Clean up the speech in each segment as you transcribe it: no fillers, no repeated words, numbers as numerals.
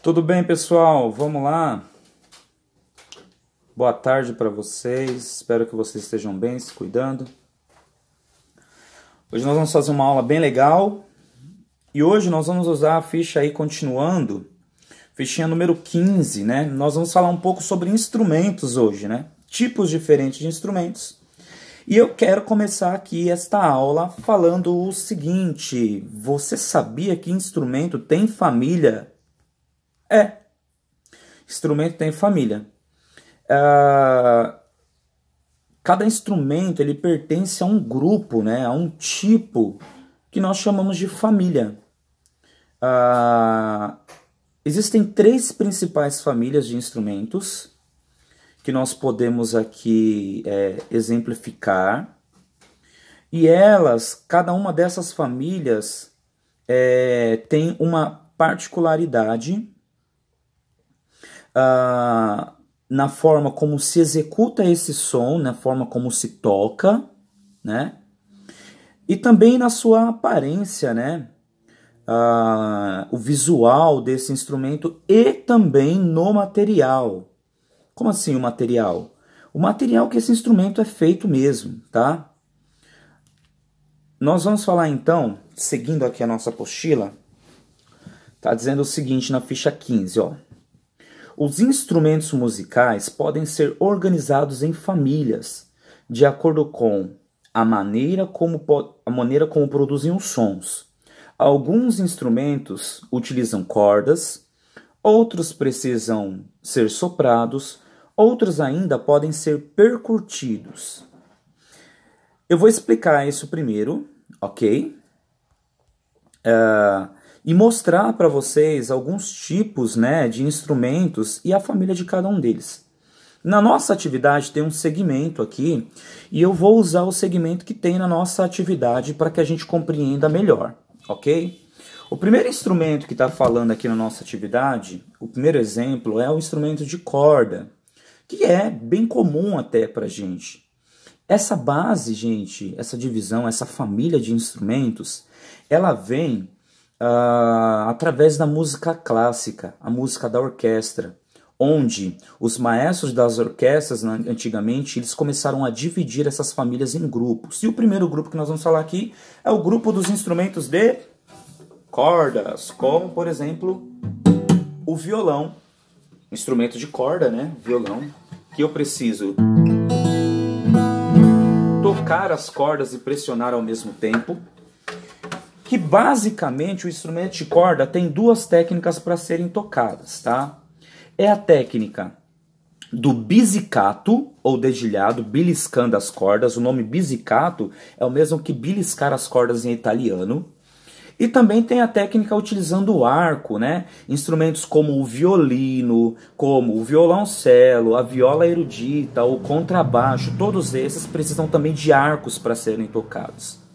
Tudo bem, pessoal? Vamos lá. Boa tarde para vocês. Espero que vocês estejam bem, se cuidando. Hoje nós vamos fazer uma aula bem legal. E hoje nós vamos usar a ficha aí continuando, fichinha número 15, né? Nós vamos falar um pouco sobre instrumentos hoje, né? Tipos diferentes de instrumentos. E eu quero começar aqui esta aula falando o seguinte: você sabia que instrumento tem família? Instrumento tem família. Cada instrumento ele pertence a um grupo, né? A um tipo que nós chamamos de família. Existem três principais famílias de instrumentos que nós podemos aqui exemplificar. E cada uma dessas famílias tem uma particularidade na forma como se executa esse som, na forma como se toca, né? E também na sua aparência, né? O visual desse instrumento e também no material. Como assim o material? O material que esse instrumento é feito mesmo, tá? Nós vamos falar então, seguindo aqui a nossa apostila, tá dizendo o seguinte na ficha 15, ó. Os instrumentos musicais podem ser organizados em famílias, de acordo com a maneira como produzem os sons. Alguns instrumentos utilizam cordas, outros precisam ser soprados, outros ainda podem ser percutidos. Eu vou explicar isso primeiro, ok? E mostrar para vocês alguns tipos, né, de instrumentos e a família de cada um deles. Na nossa atividade tem um segmento aqui e eu vou usar o segmento que tem na nossa atividade para que a gente compreenda melhor, ok? O primeiro instrumento que está falando aqui na nossa atividade, o primeiro exemplo é o instrumento de corda, que é bem comum até para a gente. Essa base, gente, essa divisão, essa família de instrumentos, ela vem através da música clássica, a música da orquestra, onde os maestros das orquestras, antigamente, eles começaram a dividir essas famílias em grupos. E o primeiro grupo que nós vamos falar aqui é o grupo dos instrumentos de cordas, como, por exemplo, o violão. Instrumento de corda, né? Violão, que eu preciso tocar as cordas e pressionar ao mesmo tempo. Que basicamente o instrumento de corda tem duas técnicas para serem tocadas, tá? É a técnica do pizzicato, ou dedilhado, beliscando as cordas. O nome pizzicato é o mesmo que beliscar as cordas em italiano. E também tem a técnica utilizando o arco, né? Instrumentos como o violino, como o violoncelo, a viola erudita, o contrabaixo, todos esses precisam também de arcos para serem tocados.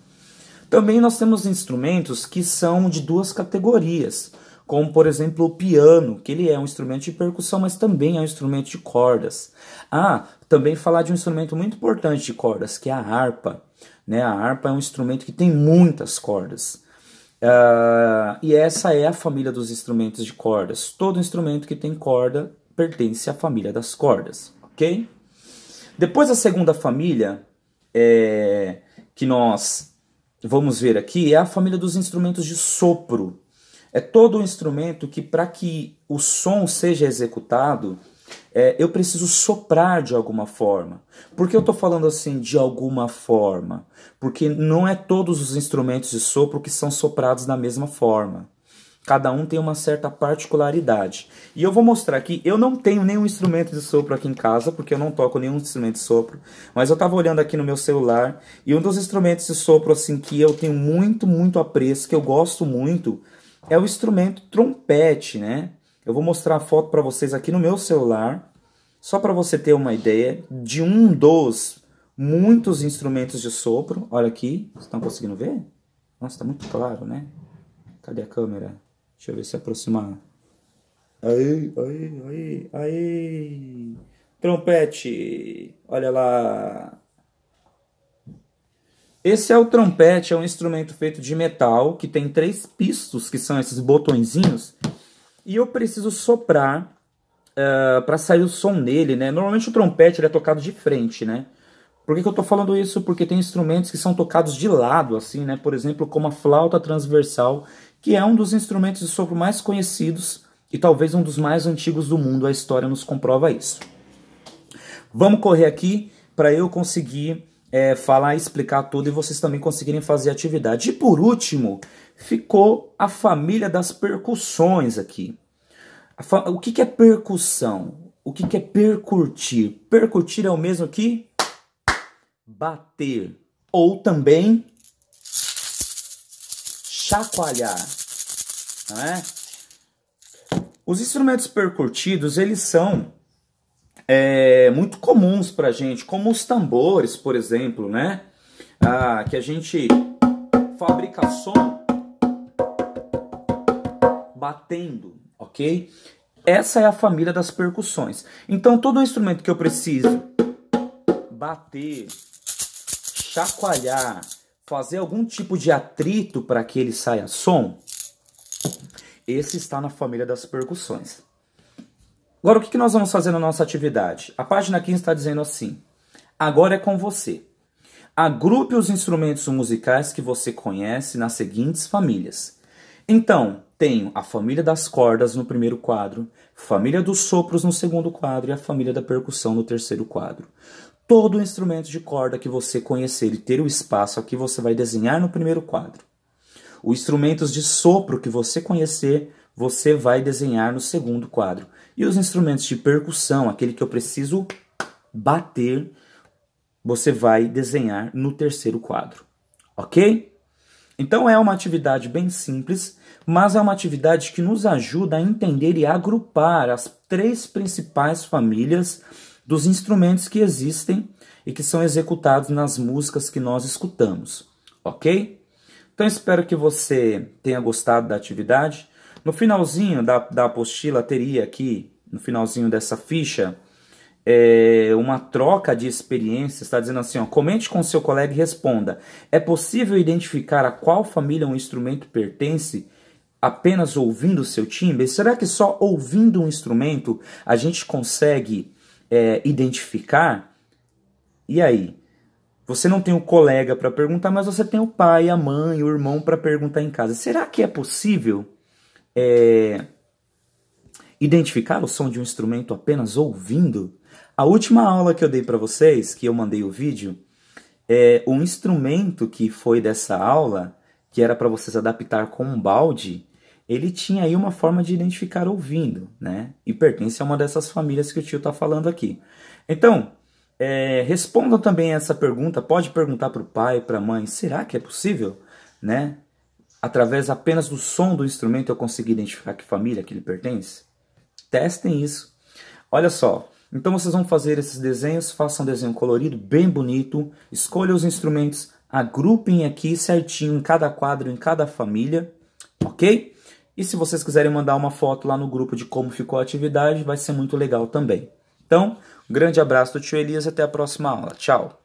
Também nós temos instrumentos que são de duas categorias, como por exemplo o piano, que ele é um instrumento de percussão, mas também é um instrumento de cordas. Também falar de um instrumento muito importante de cordas, que é a harpa, né? A harpa é um instrumento que tem muitas cordas. E essa é a família dos instrumentos de cordas. Todo instrumento que tem corda pertence à família das cordas, ok? Depois a segunda família que nós vamos ver aqui é a família dos instrumentos de sopro. É todo um instrumento que, para que o som seja executado, eu preciso soprar de alguma forma. Por que eu estou falando assim, de alguma forma? Porque não é todos os instrumentos de sopro que são soprados da mesma forma. Cada um tem uma certa particularidade. E eu vou mostrar aqui, eu não tenho nenhum instrumento de sopro aqui em casa, porque eu não toco nenhum instrumento de sopro. Mas eu estava olhando aqui no meu celular, e um dos instrumentos de sopro assim, que eu tenho muito, muito apreço, que eu gosto muito, é o instrumento trompete, né? Eu vou mostrar a foto para vocês aqui no meu celular, só para você ter uma ideia de um dos muitos instrumentos de sopro. Olha aqui, vocês estão conseguindo ver? Nossa, está muito claro, né? Cadê a câmera? Deixa eu ver se aproximar. Aí. Trompete. Olha lá. Esse é o trompete, é um instrumento feito de metal, que tem 3 pistos, que são esses botõezinhos. e eu preciso soprar para sair o som nele, né? Normalmente o trompete ele é tocado de frente, né? Por que eu tô falando isso? Porque tem instrumentos que são tocados de lado, assim, né? Por exemplo, como a flauta transversal, que é um dos instrumentos de sopro mais conhecidos e talvez um dos mais antigos do mundo. A história nos comprova isso. Vamos correr aqui para eu conseguir falar e explicar tudo e vocês também conseguirem fazer a atividade. E por último, ficou a família das percussões aqui. O que é percussão? O que é percutir? Percutir é o mesmo que bater ou também chacoalhar, não é? Os instrumentos percutidos, eles são muito comuns pra gente, como os tambores, por exemplo, né? Que a gente fabrica som batendo, ok? Essa é a família das percussões. Então, todo instrumento que eu preciso bater, chacoalhar, fazer algum tipo de atrito para que ele saia som, esse está na família das percussões. Agora, o que nós vamos fazer na nossa atividade? A página 15 está dizendo assim: agora é com você. Agrupe os instrumentos musicais que você conhece nas seguintes famílias. Então, tenho a família das cordas no primeiro quadro, família dos sopros no segundo quadro e a família da percussão no terceiro quadro. Todo instrumento de corda que você conhecer e ter o espaço aqui, você vai desenhar no primeiro quadro. Os instrumentos de sopro que você conhecer, você vai desenhar no segundo quadro. E os instrumentos de percussão, aquele que eu preciso bater, você vai desenhar no terceiro quadro. Ok? Então é uma atividade bem simples, mas é uma atividade que nos ajuda a entender e agrupar as 3 principais famílias dos instrumentos que existem e que são executados nas músicas que nós escutamos, ok? Então espero que você tenha gostado da atividade. No finalzinho da apostila teria aqui, no finalzinho dessa ficha, uma troca de experiências. Está dizendo assim, ó, comente com seu colega e responda: é possível identificar a qual família um instrumento pertence apenas ouvindo o seu timbre? Será que só ouvindo um instrumento a gente consegue identificar? E aí? Você não tem o colega para perguntar, mas você tem o pai, a mãe, o irmão para perguntar em casa. Será que é possível identificar o som de um instrumento apenas ouvindo? A última aula que eu dei para vocês, que eu mandei o vídeo, o instrumento que foi dessa aula, que era para vocês adaptar com um balde, ele tinha aí uma forma de identificar ouvindo, né? E pertence a uma dessas famílias que o tio está falando aqui. Então, respondam também essa pergunta. Pode perguntar para o pai, para a mãe: será que é possível, né? Através apenas do som do instrumento eu conseguir identificar que família que ele pertence? Testem isso. Olha só, então vocês vão fazer esses desenhos, façam um desenho colorido, bem bonito, escolham os instrumentos, agrupem aqui certinho em cada quadro, em cada família, ok? E se vocês quiserem mandar uma foto lá no grupo de como ficou a atividade, vai ser muito legal também. Então, um grande abraço do tio Elias e até a próxima aula. Tchau!